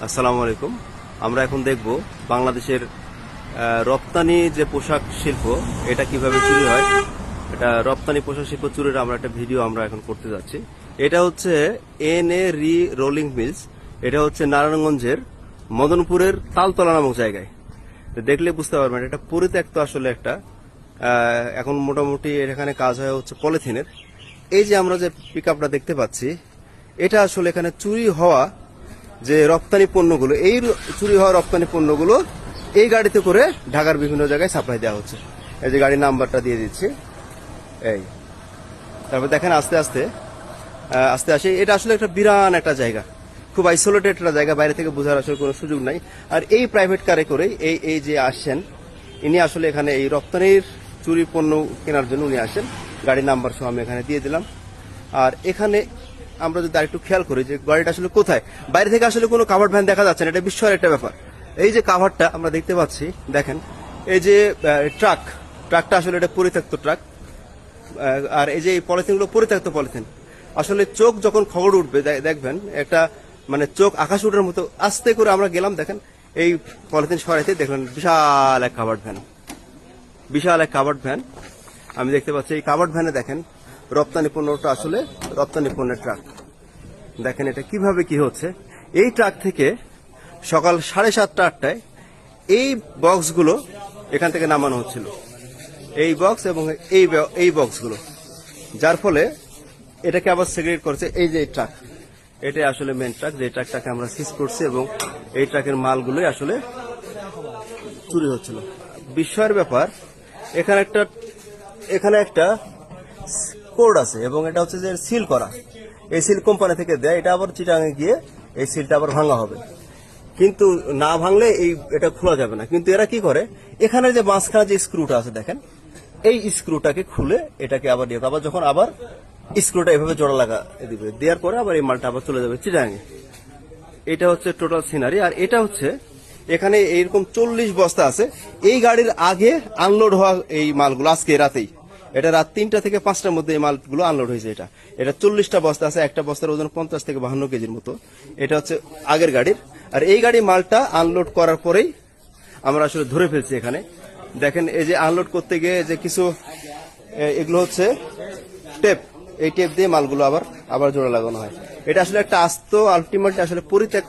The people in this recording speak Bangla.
আসসালামু আলাইকুম। আমরা এখন দেখব বাংলাদেশের রপ্তানি যে পোশাক শিল্প এটা কিভাবে চুরি হয়। এটা রপ্তানি পোশাক শিল্প চুরির আমরা একটা ভিডিও আমরা এখন করতে যাচ্ছি। এটা হচ্ছে এনএ রি রোলিং মিলস। এটা হচ্ছে নারায়ণগঞ্জের মদনপুরের তালতলা নামক জায়গায়। তো দেখলে বুঝতে পারবেন এটা পরিত্যক্ত আসলে একটা এখন মোটামুটি এখানে কাজ হয় হচ্ছে পলিথিনের। এই যে আমরা যে পিকআপটা দেখতে পাচ্ছি এটা আসলে এখানে চুরি হওয়া যে রপ্তানি পণ্যগুলো, এই চুরি হওয়া রপ্তানি পণ্যগুলো এই গাড়িতে করে ঢাকার বিভিন্ন জায়গায় সাপ্লাই দেওয়া হচ্ছে। এই যে গাড়ির নাম্বারটা দিয়ে দিচ্ছি, এই তারপর দেখেন আস্তে আস্তে আসে। এটা আসলে একটা বিরান একটা জায়গা, খুব আইসোলেটেড একটা জায়গা, বাইরে থেকে বোঝার আসলে কোনো সুযোগ নাই। আর এই প্রাইভেট কারে করেই এই যে আসছেন ইনি আসলে এখানে এই রপ্তানির চুরি পণ্য কেনার জন্য উনি আসেন। গাড়ির নাম্বার সহ আমি এখানে দিয়ে দিলাম। আর এখানে আমরা যদি আরেকটু খেয়াল করি যে গাড়িটা আসলে কোথায়, বাইরে থেকে আসলে কোনো কাভার্ড ভ্যান দেখা যাচ্ছে না, এটা বিস্ময়ের একটা ব্যাপার। এই যে কাভারটা আমরা দেখতে পাচ্ছি, দেখেন এই যে ট্রাকটা আসলে এটা পরিত্যক্ত ট্রাক। আর এই যে এই পলিথিনগুলো পরিত্যক্ত পলিথিন। আসলে চোখ যখন খবর উঠবে দেখবেন একটা মানে চোখ আকাশ উঠার মতো আস্তে করে আমরা গেলাম, দেখেন এই পলিথিন সরাইতে দেখলেন বিশাল এক কাভার্ড ভ্যান আমি দেখতে পাচ্ছি। এই কাভার্ড ভ্যানে দেখেন রপ্তানি পণ্যটা আসলে রপ্তানি পণ্যের ট্রাক। দেখেন এটা কিভাবে কি হচ্ছে। এই ট্রাক থেকে সকাল 7:30 8টায় এই বক্সগুলো এখান থেকে নামানো হচ্ছিল, এই বক্স এবং এই বক্সগুলো, যার ফলে এটাকে আবার সেগ্রেগেট করছে। এই যে ট্রাক, এটাই আসলে মেন ট্রাক, যে ট্রাকটাকে আমরা সিজ করছি এবং এই ট্রাকের মালগুলোই আসলে চুরি হচ্ছিল। বিস্ময়ের ব্যাপার, এখানে একটা কোড আছে এবং এটা হচ্ছে যে সিল করা। এই সিল কোম্পানি থেকে দেয়, এটা আবার চিটাঙে গিয়ে এই সিলটা আবার ভাঙা হবে, কিন্তু না ভাঙলে এটা খোলা যাবে না। কিন্তু এরা কি করে, এখানে যে মাঝখানে যে স্ক্রুটা আছে দেখেন, এই স্ক্রুটাকে খুলে এটাকে আবার দিয়ে আবার যখন আবার স্ক্রুটা এভাবে জোড়া লাগা দিবে, দেওয়ার পরে আবার এই মালটা আবার চলে যাবে চিটাঙে। এটা হচ্ছে টোটাল সিনারি। আর এটা হচ্ছে এখানে এইরকম 40 বস্তা আছে। এই গাড়ির আগে আনলোড হওয়া এই মালগুলো আজকে রাতেই, এটা রাত 3টা থেকে 5টার মধ্যে এই মালগুলো আনলোড হয়েছে। এটা 40টা বস্তা আছে, একটা বস্তার ওজন 50 থেকে 52 কেজির মতো। এটা হচ্ছে আগের গাড়ির। আর এই গাড়ি মালটা আনলোড করার পরেই আমরা আসলে ধরে ফেলছি। এখানে দেখেন এই যে আনলোড করতে গিয়ে যে কিছু এগুলো হচ্ছে টেপ, এই টেপ দিয়ে মালগুলো আবার জোড়া লাগানো হয়। এটা আসলে একটা আস্ত আলটিমেটলি আসলে পরিত্যক্ত